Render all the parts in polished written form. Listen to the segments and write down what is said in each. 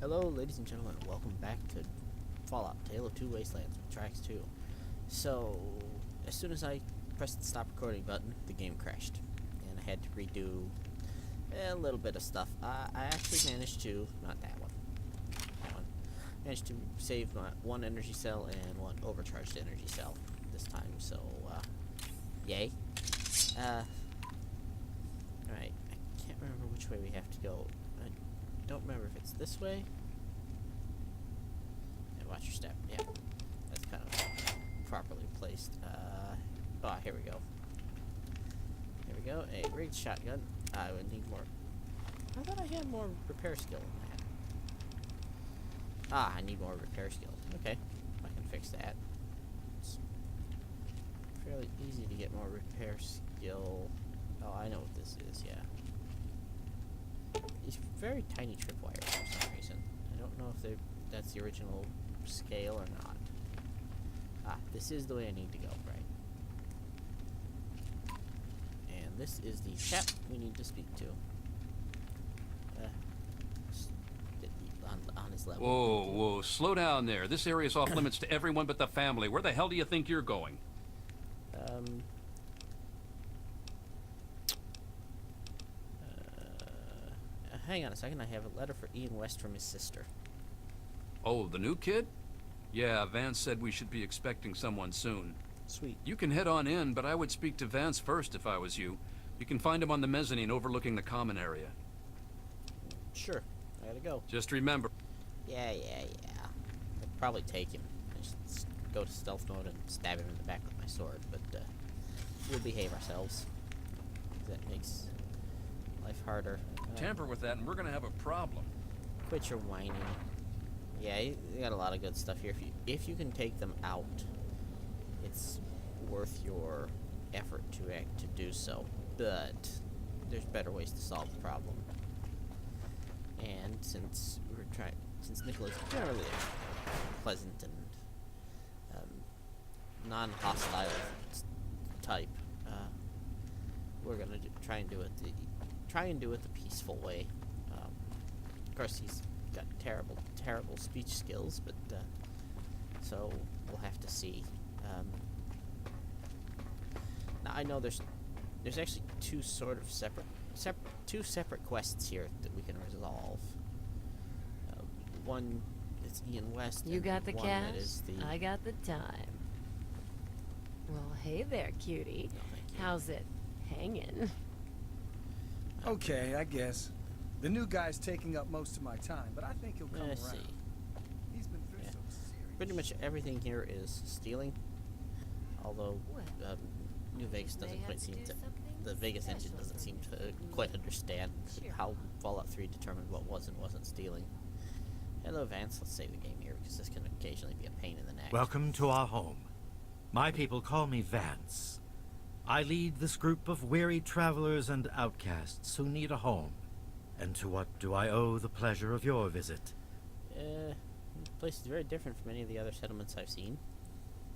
Hello, ladies and gentlemen. Welcome back to Fallout: Tale of Two Wastelands with Tracks 2. So, as soon as I pressed the stop recording button, the game crashed, and I had to redo a little bit of stuff. I actually managed to, not that one, managed to save my one energy cell and one overcharged energy cell this time, so, yay. Alright, I can't remember which way we have to go. I don't remember if it's this way. And watch your step, yeah. That's kind of properly placed. Here we go. Here we go, a rigged shotgun. I would need more. I thought I had more repair skill in that. I need more repair skill. Okay, I can fix that. It's fairly easy to get more repair skill. Oh, I know what this is, yeah. These very tiny tripwires for some reason. I don't know if that's the original scale or not. This is the way I need to go, right? And this is the chap we need to speak to. On his level. Whoa, slow down there. This area's off limits to everyone but the family. Where the hell do you think you're going? Hang on a second. I have a letter for Ian West from his sister. Oh, the new kid? Yeah, Vance said we should be expecting someone soon. Sweet. You can head on in, but I would speak to Vance first if I was you. You can find him on the mezzanine overlooking the common area. Sure. I gotta go. Just remember. Yeah. I'd probably take him. Just go to stealth mode and stab him in the back with my sword, but we'll behave ourselves. That makes life harder. Tamper with that and we're gonna have a problem. Quit your whining. Yeah, you got a lot of good stuff here. If you can take them out, it's worth your effort to do so. But there's better ways to solve the problem. And since Nicola's generally a pleasant and non-hostile type, we're gonna try and do it the peaceful way. Of course, he's got terrible speech skills, but so we'll have to see. Now I know there's actually two separate quests here that we can resolve. One is Ian West. You got the one cash, that is the... I got the time. Well, hey there, cutie. No, thank you. How's it hanging? Okay, I guess. The new guy's taking up most of my time, but I think he'll come Let's around. see. He's been through some serious... Pretty much everything here is stealing, although New Vegas doesn't quite seem to... The Vegas engine doesn't seem to quite understand how Fallout 3 determined what was and wasn't stealing. Hello, Vance. Let's save the game here, because this can occasionally be a pain in the neck. Welcome to our home. My people call me Vance. I lead this group of weary travelers and outcasts who need a home. And to what do I owe the pleasure of your visit? The place is very different from any of the other settlements I've seen.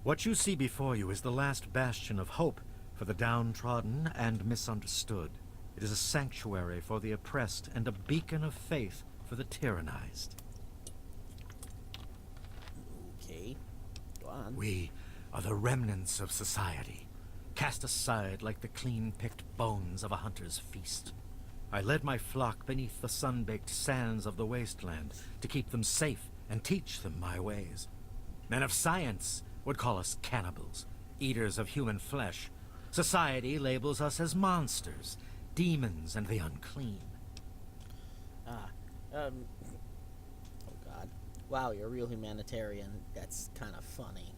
What you see before you is the last bastion of hope for the downtrodden and misunderstood. It is a sanctuary for the oppressed and a beacon of faith for the tyrannized. Okay, go on. We are the remnants of society, cast aside like the clean-picked bones of a hunter's feast. I led my flock beneath the sun-baked sands of the wasteland to keep them safe and teach them my ways. Men of science would call us cannibals, eaters of human flesh. Society labels us as monsters, demons, and the unclean. Oh God. Wow, you're a real humanitarian. That's kind of funny.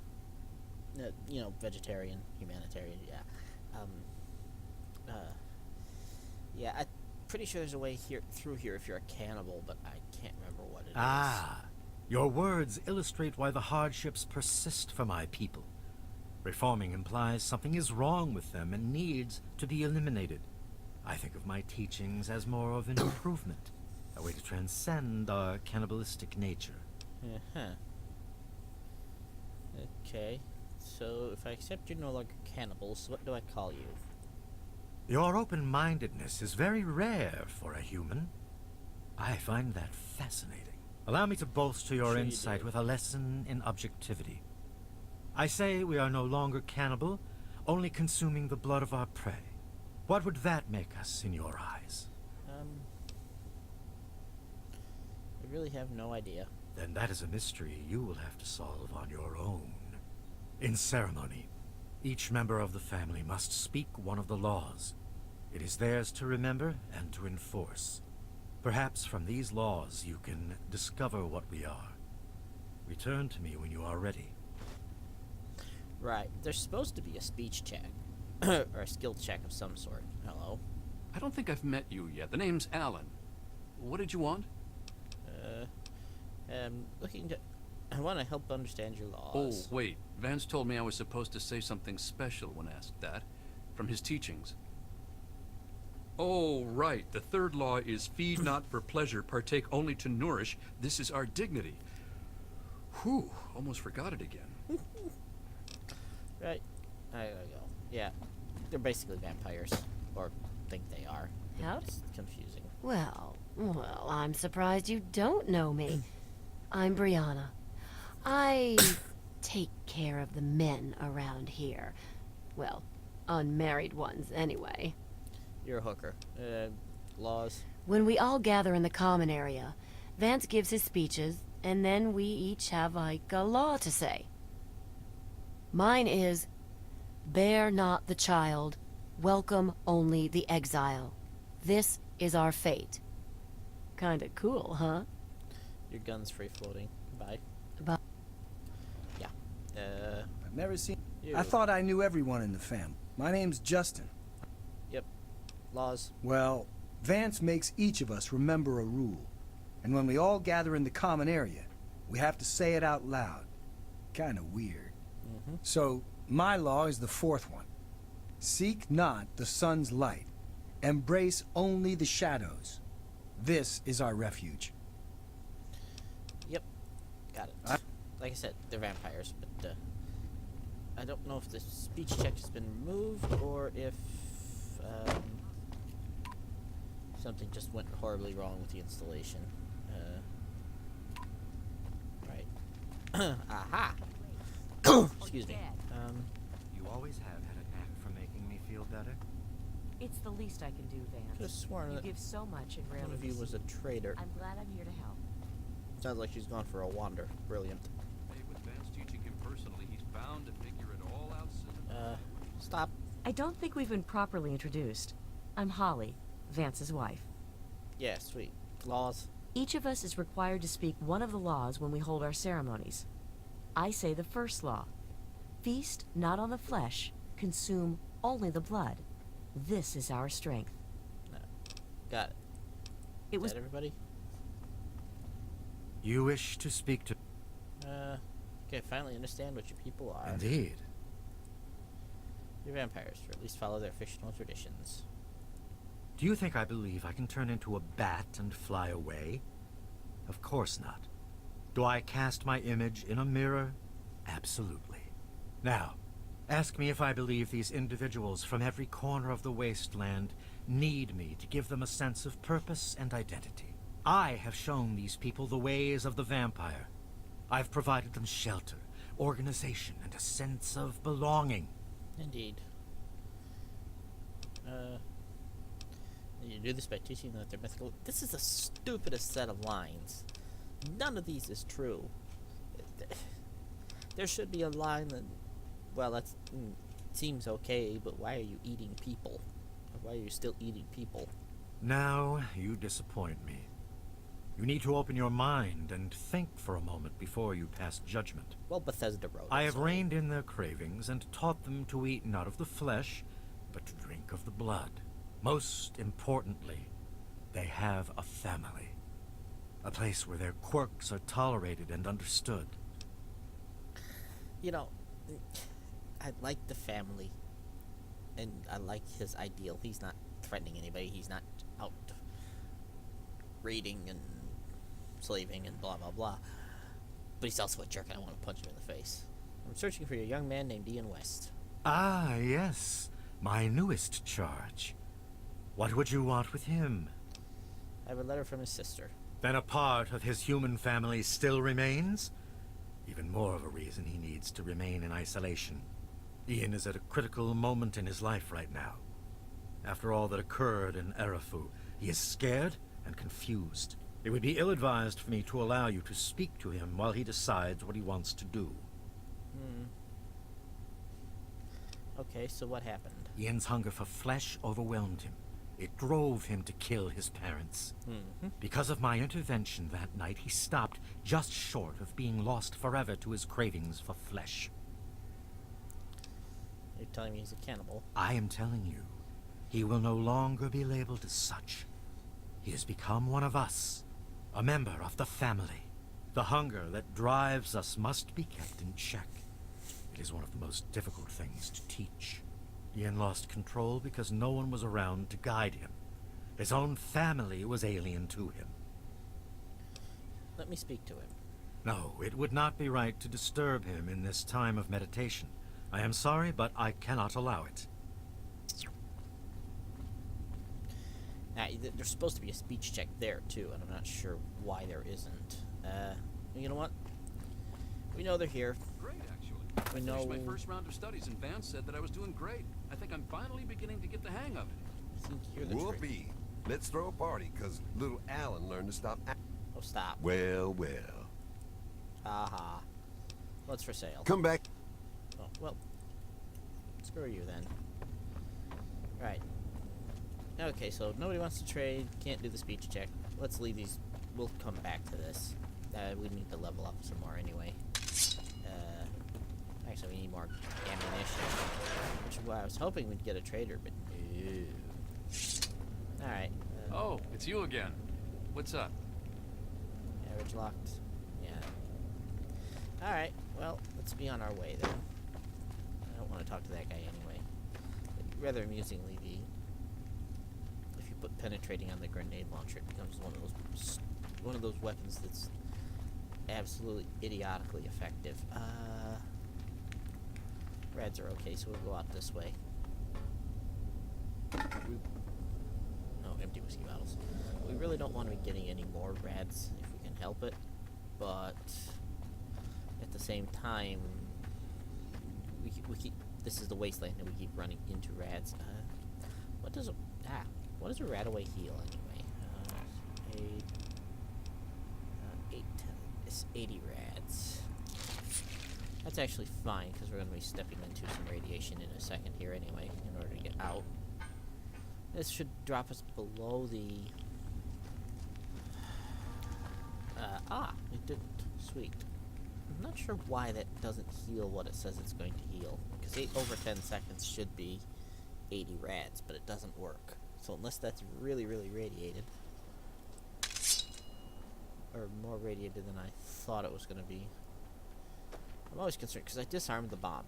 Vegetarian, humanitarian, yeah. Yeah, I'm pretty sure there's a way through here if you're a cannibal, but I can't remember what it is. Your words illustrate why the hardships persist for my people. Reforming implies something is wrong with them and needs to be eliminated. I think of my teachings as more of an improvement, a way to transcend our cannibalistic nature. Uh-huh. Okay, so if I accept you're no longer cannibals, what do I call you? Your open-mindedness is very rare for a human. I find that fascinating. Allow me to bolster your Sure you insight do. with a lesson in objectivity. I say we are no longer cannibal, only consuming the blood of our prey. What would that make us in your eyes? I really have no idea. Then that is a mystery you will have to solve on your own. In ceremony, each member of the family must speak one of the laws. It is theirs to remember and to enforce. Perhaps from these laws you can discover what we are. Return to me when you are ready. Right. There's supposed to be a speech check. or a skill check of some sort. Hello? I don't think I've met you yet. The name's Alan. What did you want? Looking to... I want to help understand your Oh, laws. wait. Vance told me I was supposed to say something special when asked that. From his teachings. Oh, right. The third law is feed not for pleasure, partake only to nourish. This is our dignity. Whew, almost forgot it again. Right. There we go. Yeah. They're basically vampires. Or think they are. Howdy. It's confusing. Well, I'm surprised you don't know me. I'm Brianna. I take care of the men around here. Well, unmarried ones, anyway. You're a hooker. Laws. When we all gather in the common area, Vance gives his speeches, and then we each have, like, a law to say. Mine is, bear not the child, welcome only the exile. This is our fate. Kinda cool, huh? Your gun's free floating. Bye. But Yeah. I've never seen... You. I thought I knew everyone in the family. My name's Justin. Yep. Laws. Well, Vance makes each of us remember a rule. And when we all gather in the common area, we have to say it out loud. Kinda weird. Mm-hmm. So, my law is the fourth one. Seek not the sun's light. Embrace only the shadows. This is our refuge. Yep. Got it. Like I said, they're vampires, but I don't know if the speech check has been removed or if something just went horribly wrong with the installation. Right. Aha! Excuse me. You always have had a knack for making me feel better. It's the least I can do, Vance. Just sworn You that give so much and one rarely of you was a traitor. I'm glad I'm here to help. Sounds like she's gone for a wander. Brilliant. Hey, with Vance teaching him personally, he's bound to figure it all out soon. Stop. I don't think we've been properly introduced. I'm Holly, Vance's wife. Yeah, sweet. Laws. Each of us is required to speak one of the laws when we hold our ceremonies. I say the first law. Feast not on the flesh, consume only the blood. This is our strength. Got it. It Is was that everybody? You wish to speak to... Okay, finally understand what your people are. Indeed. You're vampires, or at least follow their fictional traditions. Do you think I believe I can turn into a bat and fly away? Of course not. Do I cast my image in a mirror? Absolutely. Now, ask me if I believe these individuals from every corner of the wasteland need me to give them a sense of purpose and identity. I have shown these people the ways of the vampire. I've provided them shelter, organization, and a sense of belonging. Indeed. You do this by teaching them that they're mythical. This is the stupidest set of lines. None of these is true. There should be a line that, well, that seems okay, but why are you eating people? Or why are you still eating people? Now, you disappoint me. You need to open your mind and think for a moment before you pass judgment. Well, Bethesda wrote it, I have so- reined in their cravings and taught them to eat not of the flesh, but to drink of the blood. Most importantly, they have a family. A place where their quirks are tolerated and understood. You know, I like the family, and I like his ideal. He's not threatening anybody. He's not out raiding and slaving and blah blah blah. But he's also a jerk, and I want to punch him in the face. I'm searching for a young man named Ian West. Ah, yes. My newest charge. What would you want with him? I have a letter from his sister. Then a part of his human family still remains? Even more of a reason he needs to remain in isolation. Ian is at a critical moment in his life right now. After all that occurred in Erafu, he is scared and confused. It would be ill-advised for me to allow you to speak to him while he decides what he wants to do. Okay, so what happened? Ian's hunger for flesh overwhelmed him. It drove him to kill his parents. Because of my intervention that night, he stopped just short of being lost forever to his cravings for flesh. You're telling me he's a cannibal? I am telling you, he will no longer be labeled as such. He has become one of us, a member of the family. The hunger that drives us must be kept in check. It is one of the most difficult things to teach. Ian lost control because no one was around to guide him. His own family was alien to him. Let me speak to him. No, it would not be right to disturb him in this time of meditation. I am sorry, but I cannot allow it. There's supposed to be a speech check there, too, and I'm not sure why there isn't. You know what? We know they're here. Great, actually. We I know... finished my first round of studies, and Vance said that I was doing great. I think I'm finally beginning to get the hang of it. I think you're the Whoopee. Let's throw a party, because little Alan learned to stop. Oh, stop. Well. Haha. What's for sale? Come back. Oh, well. Screw you, then. Right. Okay, so nobody wants to trade. Can't do the speech check. Let's leave these. We'll come back to this. We need to level up some more anyway. Actually, we need more ammunition. Which is why I was hoping we'd get a trader, but no. Alright. Oh, it's you again. What's up? Average locked. Yeah. Alright, well, let's be on our way then. I don't want to talk to that guy anyway. But rather amusingly, if you put penetrating on the grenade launcher, it becomes one of those weapons that's absolutely idiotically effective. Rads are okay, so we'll go out this way. No, empty whiskey bottles. We really don't want to be getting any more rads if we can help it, but at the same time, we keep. This is the wasteland, and we keep running into rads. What does a radaway heal anyway? It's 80 rads. That's actually fine, because we're going to be stepping into some radiation in a second here anyway, in order to get out. This should drop us below the... it didn't. Sweet. I'm not sure why that doesn't heal what it says it's going to heal, because 8 over 10 seconds should be 80 rads, but it doesn't work. So unless that's really, really radiated, or more radiated than I thought it was going to be. I'm always concerned because I disarmed the bomb,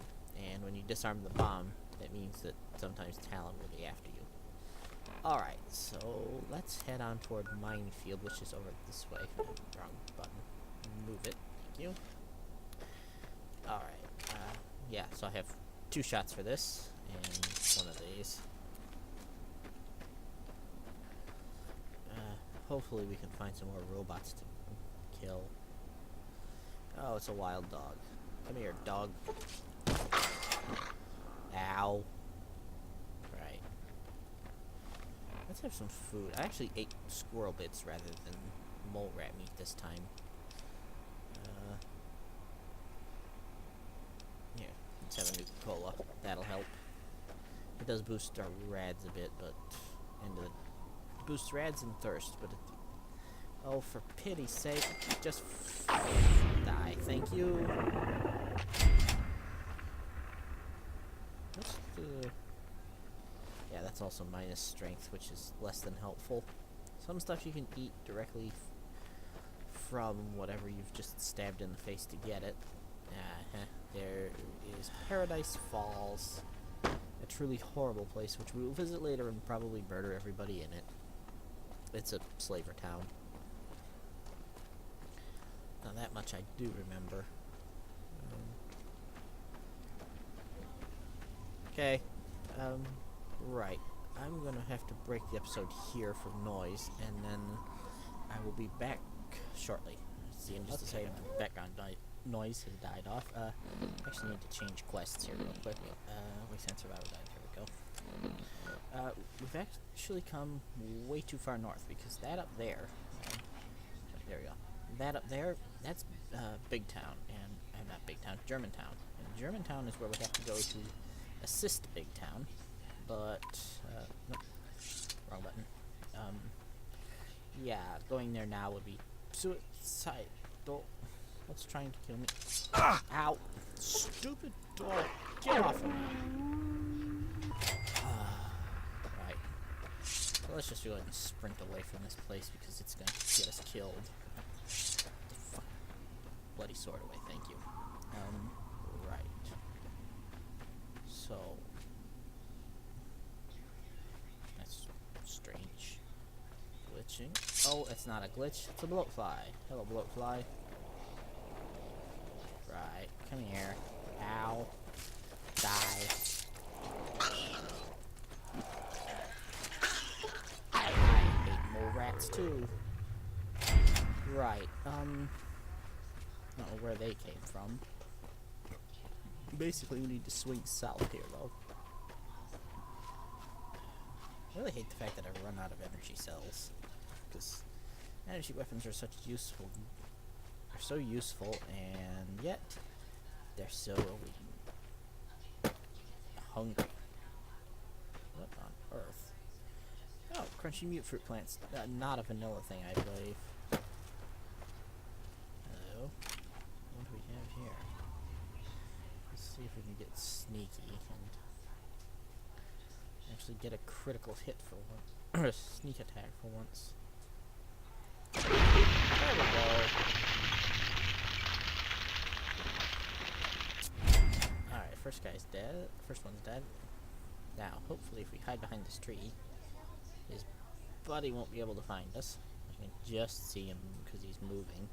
and when you disarm the bomb, that means that sometimes Talon will be after you. Alright, so let's head on toward Minefield, which is over this way. Wrong button. Move it. Thank you. Alright, yeah, so I have 2 shots for this, and 1 of these. Hopefully we can find some more robots to kill. Oh, it's a wild dog. Come here, dog. Ow. Right. Let's have some food. I actually ate squirrel bits rather than mole rat meat this time. Here, let's have a new cola. That'll help. It does boost our rads a bit, but boosts rads and thirst, but oh, for pity's sake, just die. Thank you. What's the... Yeah, that's also minus strength, which is less than helpful. Some stuff you can eat directly from whatever you've just stabbed in the face to get it. There is Paradise Falls, a truly horrible place, which we will visit later and probably murder everybody in it. It's a slaver town. Now that much I do remember. Okay. Right. I'm gonna have to break the episode here for noise, and then I will be back shortly. See, in just a second. The background noise has died off. Actually need to change quests here real quick. Wasteland Survival Guide. Here we go. We've actually come way too far north because that up there. There we go. That up there, that's Big Town, and not Big Town, Germantown. And Germantown is where we have to go to assist Big Town, but nope, wrong button. Yeah, going there now would be suicide. What's trying to kill me? Ah! Ow! Stupid door! Get off of me! Right. So let's just go ahead and sprint away from this place because it's gonna get us killed. The fuck. Bloody sword away, thank you. Right. So. That's strange. Glitching. Oh, it's not a glitch, it's a bloatfly. Hello, bloatfly. Right, come here. Ow. Die. I hate mole rats too. Right, I don't know where they came from. Basically, we need to swing south here, though. I really hate the fact that I run out of energy cells. Because energy weapons are such useful. They're so useful, and yet they're so hungry. What on earth? Oh, crunchy mute fruit plants. Not a vanilla thing, I believe. Hello. What do we have here? Let's see if we can get sneaky and actually get a critical hit for one, or a sneak attack for once. There we go. Alright, first guy's dead. First one's dead. Now, hopefully if we hide behind this tree, his buddy won't be able to find us. I can just see him because he's moving.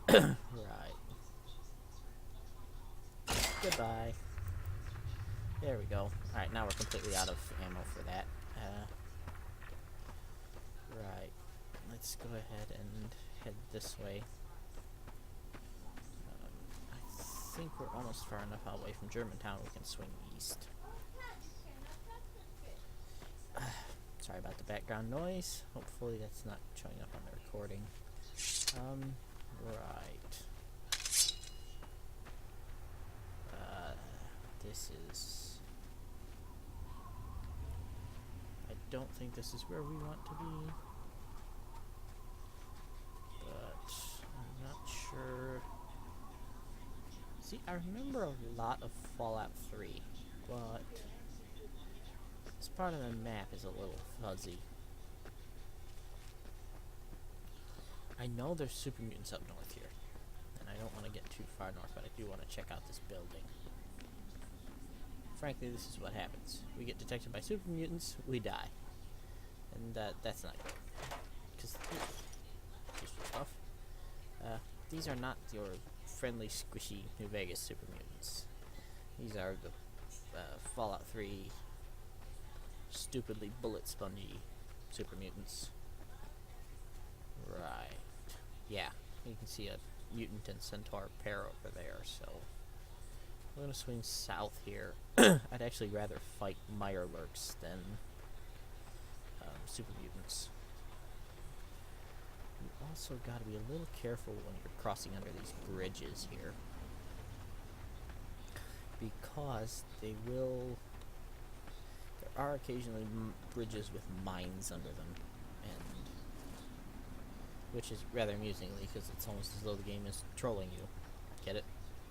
Right. Goodbye. There we go. Alright, now we're completely out of ammo for that. Right. Let's go ahead and head this way. I think we're almost far enough away from Germantown we can swing east. Sorry about the background noise. Hopefully that's not showing up on the recording. Right. This is... I don't think this is where we want to be. But I'm not sure. See, I remember a lot of Fallout 3, but this part of the map is a little fuzzy. I know there's super mutants up north here, and I don't want to get too far north, but I do want to check out this building. Frankly, this is what happens. We get detected by super mutants, we die. And that's not good. Because these are not your friendly, squishy New Vegas super mutants. These are the Fallout 3 stupidly bullet spongy super mutants. Right. Yeah, you can see a mutant and centaur pair over there, so we're gonna swing south here. I'd actually rather fight Mirelurks than super mutants. You also gotta be a little careful when you're crossing under these bridges here, because they will... There are occasionally bridges with mines under them, and which is rather amusingly, because it's almost as though the game is trolling you. Get it?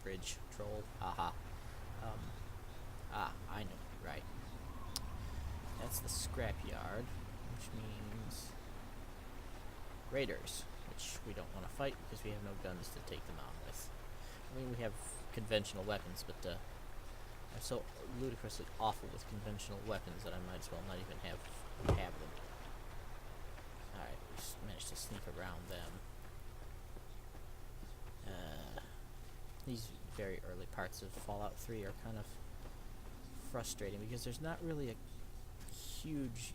Bridge, troll, haha. I know, right. That's the scrapyard, which means raiders, which we don't want to fight because we have no guns to take them out with. I mean, we have conventional weapons, but I'm so ludicrously awful with conventional weapons that I might as well not even have them. Alright, we just managed to sneak around them. These very early parts of Fallout 3 are kind of frustrating because there's not really a huge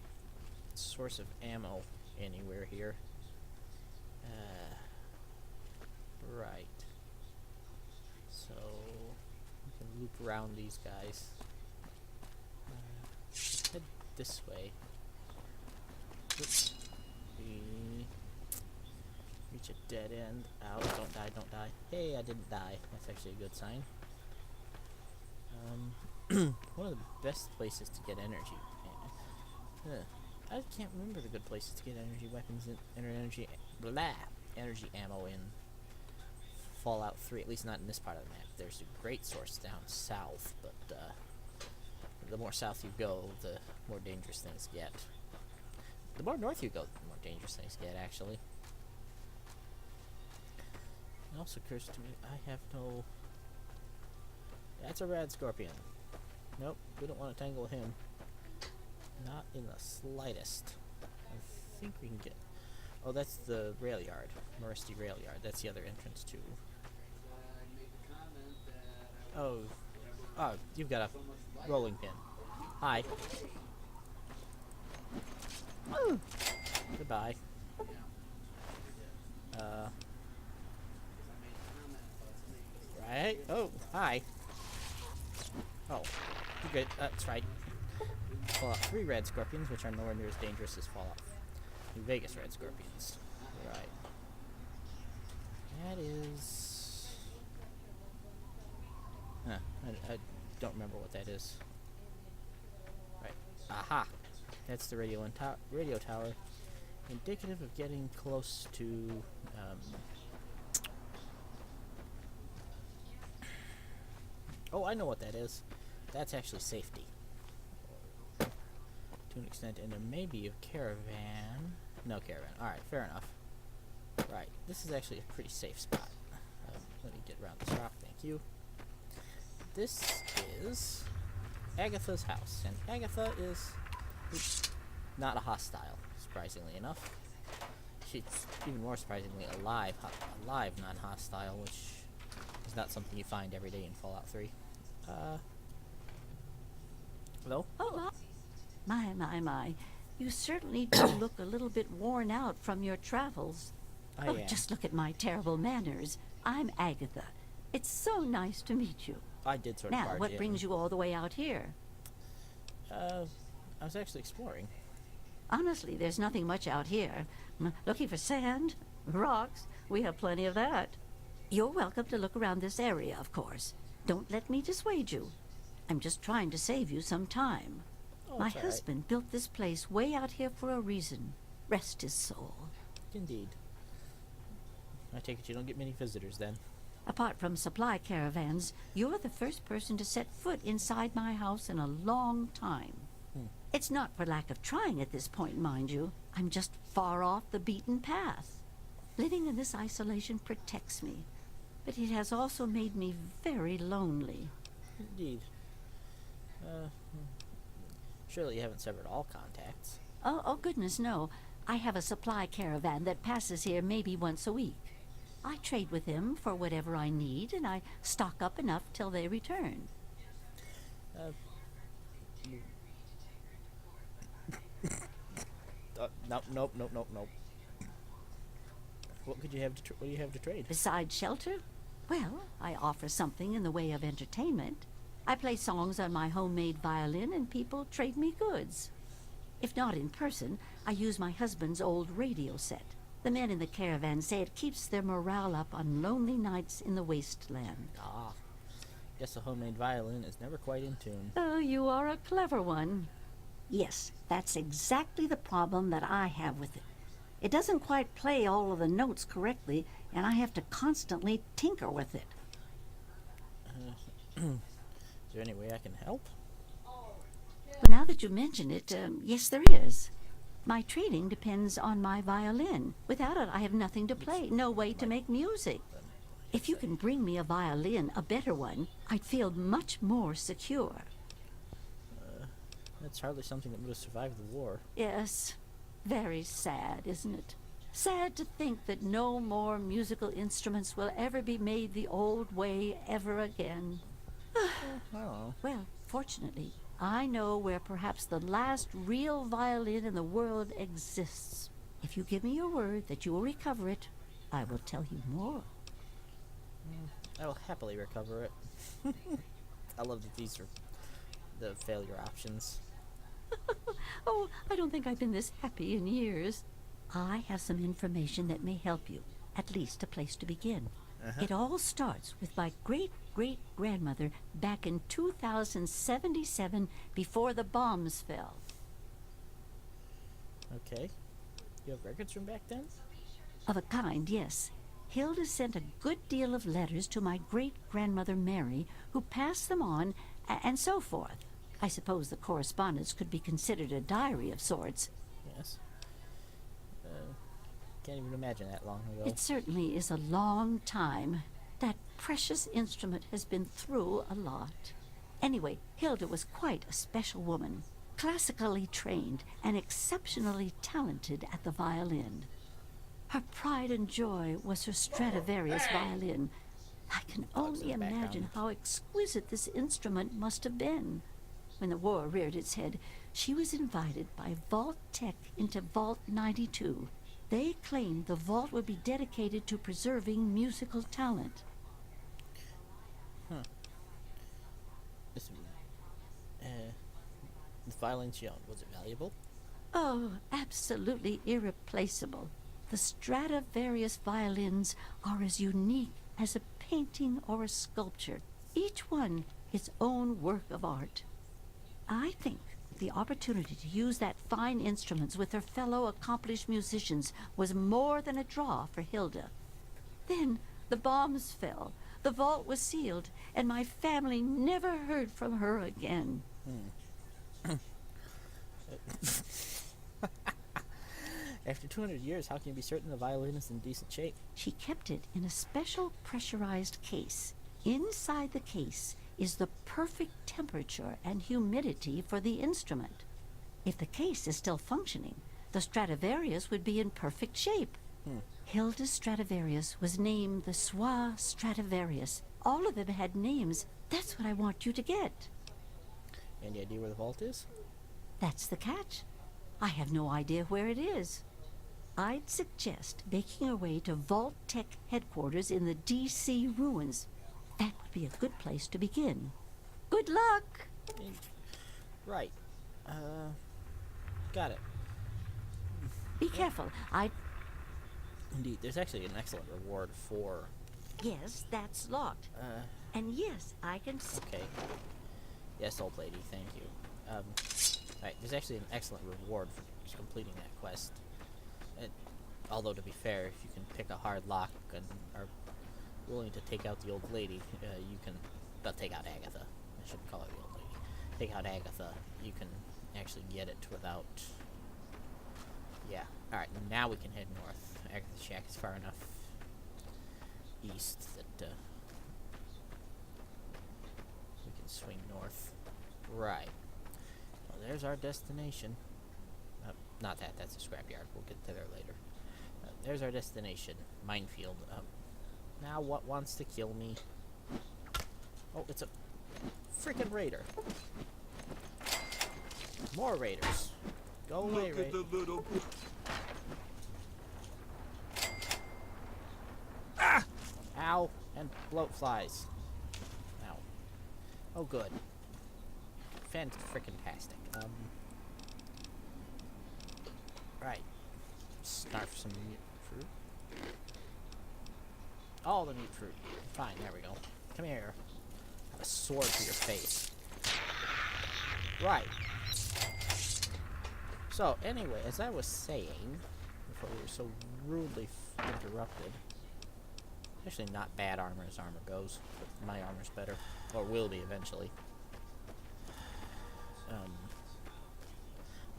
source of ammo anywhere here. Right. So we can loop around these guys. Let's head this way. Oops. We reach a dead end. Ow, don't die, don't die. Hey, I didn't die. That's actually a good sign. One of the best places to get energy. I can't remember the good places to get energy weapons and energy ammo in Fallout 3, at least not in this part of the map. There's a great source down south, but the more south you go, the more dangerous things get. The more north you go, the more dangerous things get, actually. It also occurs to me, I have no... That's a rad scorpion. Nope, we don't want to tangle with him. Not in the slightest. I think we can get... Oh, that's the rail yard. Meresti rail yard. That's the other entrance to... Oh. Oh, you've got a rolling pin. Hi. Goodbye. Right. Oh, hi. Oh, you're good. That's right. Fallout 3 red scorpions, which are nowhere near as dangerous as Fallout New Vegas red scorpions. Right. That is... Huh. I don't remember what that is. Right. Aha! That's the radio tower. Indicative of getting close to... Oh, I know what that is. That's actually safety. To an extent, and there may be a caravan. No caravan. Alright, fair enough. Right, this is actually a pretty safe spot. Let me get around this rock, thank you. This is Agatha's house, and Agatha is not a hostile, surprisingly enough. She's even more surprisingly alive non-hostile, which is not something you find every day in Fallout 3. Hello? Oh, my. You certainly do look a little bit worn out from your travels. I Oh, am. just look at my terrible manners. I'm Agatha. It's so nice to meet you. I did sort of Now, barge what in. brings you all the way out here? I was actually exploring. Honestly, there's nothing much out here. Looking for sand? Rocks? We have plenty of that. You're welcome to look around this area, of course. Don't let me dissuade you. I'm just trying to save you some time. Oh, My it's all right. husband built this place way out here for a reason. Rest his soul. Indeed. I take it you don't get many visitors then. Apart from supply caravans, you're the first person to set foot inside my house in a long time. It's not for lack of trying at this point, mind you. I'm just far off the beaten path. Living in this isolation protects me, but it has also made me very lonely. Indeed. Surely you haven't severed all contacts. Oh, goodness, no. I have a supply caravan that passes here maybe once a week. I trade with them for whatever I need, and I stock up enough till they return. Nope. What could you have to what do you have to trade? Besides shelter? Well, I offer something in the way of entertainment. I play songs on my homemade violin and people trade me goods. If not in person, I use my husband's old radio set. The men in the caravan say it keeps their morale up on lonely nights in the wasteland. Ah. Guess a homemade violin is never quite in tune. Oh, you are a clever one. Yes, that's exactly the problem that I have with it. It doesn't quite play all of the notes correctly, and I have to constantly tinker with it. Is there any way I can help? But now that you mention it, yes, there is. My trading depends on my violin. Without it, I have nothing to play, no way to make music. If you can bring me a violin, a better one, I'd feel much more secure. That's hardly something that would have survived the war. Yes, very sad, isn't it? Sad to think that no more musical instruments will ever be made the old way ever again. Oh. Well, fortunately, I know where perhaps the last real violin in the world exists. If you give me your word that you will recover it, I will tell you more. I will happily recover it. I love that these are the failure options. Oh, I don't think I've been this happy in years. I have some information that may help you, at least a place to begin. It all starts with my great-great-grandmother back in 2077 before the bombs fell. Okay. You have records from back then? Of a kind, yes. Hilda sent a good deal of letters to my great-grandmother Mary, who passed them on, and so forth. I suppose the correspondence could be considered a diary of sorts. Yes. Can't even imagine that long ago. It certainly is a long time. That precious instrument has been through a lot. Anyway, Hilda was quite a special woman, classically trained and exceptionally talented at the violin. Her pride and joy was her Stradivarius violin. I can only in the imagine background. how exquisite this instrument must have been. When the war reared its head, she was invited by Vault Tech into Vault 92. They claimed the vault would be dedicated to preserving musical talent. This, the violin she owned, was it valuable? Oh, absolutely irreplaceable. The Stradivarius violins are as unique as a painting or a sculpture, each one its own work of art. I think the opportunity to use that fine instruments with her fellow accomplished musicians was more than a draw for Hilda. Then the bombs fell, the vault was sealed, and my family never heard from her again. After 200 years, how can you be certain the violin is in decent shape? She kept it in a special pressurized case. Inside the case is the perfect temperature and humidity for the instrument. If the case is still functioning, the Stradivarius would be in perfect shape. Hilda's Stradivarius was named the Soie Stradivarius. All of them had names. That's what I want you to get. Any idea where the vault is? That's the catch. I have no idea where it is. I'd suggest making your way to Vault Tech headquarters in the D.C. ruins. That would be a good place to begin. Good luck! Right. Got it. Be careful. Indeed, there's actually an excellent reward for... Yes, that's locked. And yes, I can Okay. Yes, old lady, thank you. Right, there's actually an excellent reward for completing that quest. Although, to be fair, if you can pick a hard lock and are willing to take out the old lady, you can... Well, take out Agatha. I shouldn't call her the old lady. Take out Agatha, you can actually get it without... Yeah. Alright, now we can head north. Agatha's shack is far enough east that we can swing north. Right. Well, there's our destination. Not that, that's a scrapyard. We'll get to there later. There's our destination. Minefield. Now what wants to kill me? Oh, it's a freaking raider. More raiders. Go away, Look at the little... Ow! And bloat flies. Ow. Oh, good. Fan-frickin-tastic. Right. Snarf some mute fruit. All the mute fruit. Fine, there we go. Come here. Have a sword to your face. Right. So, anyway, as I was saying, before we were so rudely interrupted, actually not bad armor as armor goes, but my armor's better, or will be eventually. I'm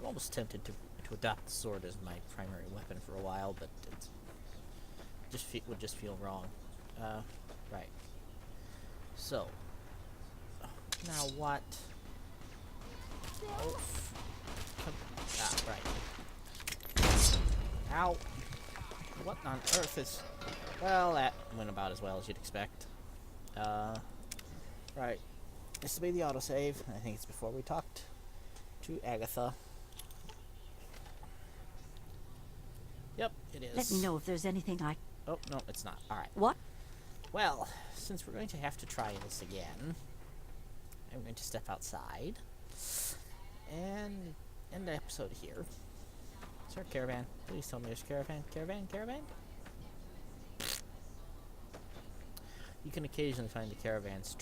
almost tempted to adopt the sword as my primary weapon for a while, but it would just feel wrong. Right. So, now what? Oh, right. Ow! What on earth is... Well, that went about as well as you'd expect. Right. This will be the autosave. I think it's before we talked to Agatha. Yep, it is. Let me know if there's anything I... Oh, no, it's not. Alright. What? Well, since we're going to have to try this again, I'm going to step outside and end the episode here. Is there a caravan? Please tell me there's a caravan. Caravan? You can occasionally find the caravans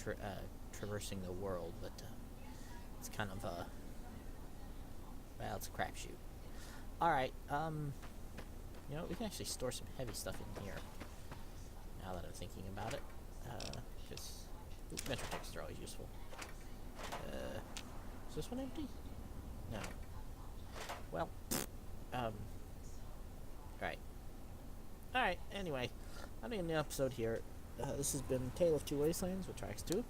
traversing the world, but it's kind of a... well, it's a crapshoot. Alright, you know, we can actually store some heavy stuff in here. Now that I'm thinking about it. Because metro texts are always useful. Is this one empty? No. Well, right. Alright, anyway. I'm ending the episode here. This has been Tale of Two Wastelands with Tracks 2.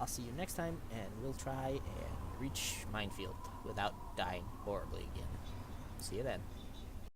I'll see you next time, and we'll try and reach Minefield without dying horribly again. See you then.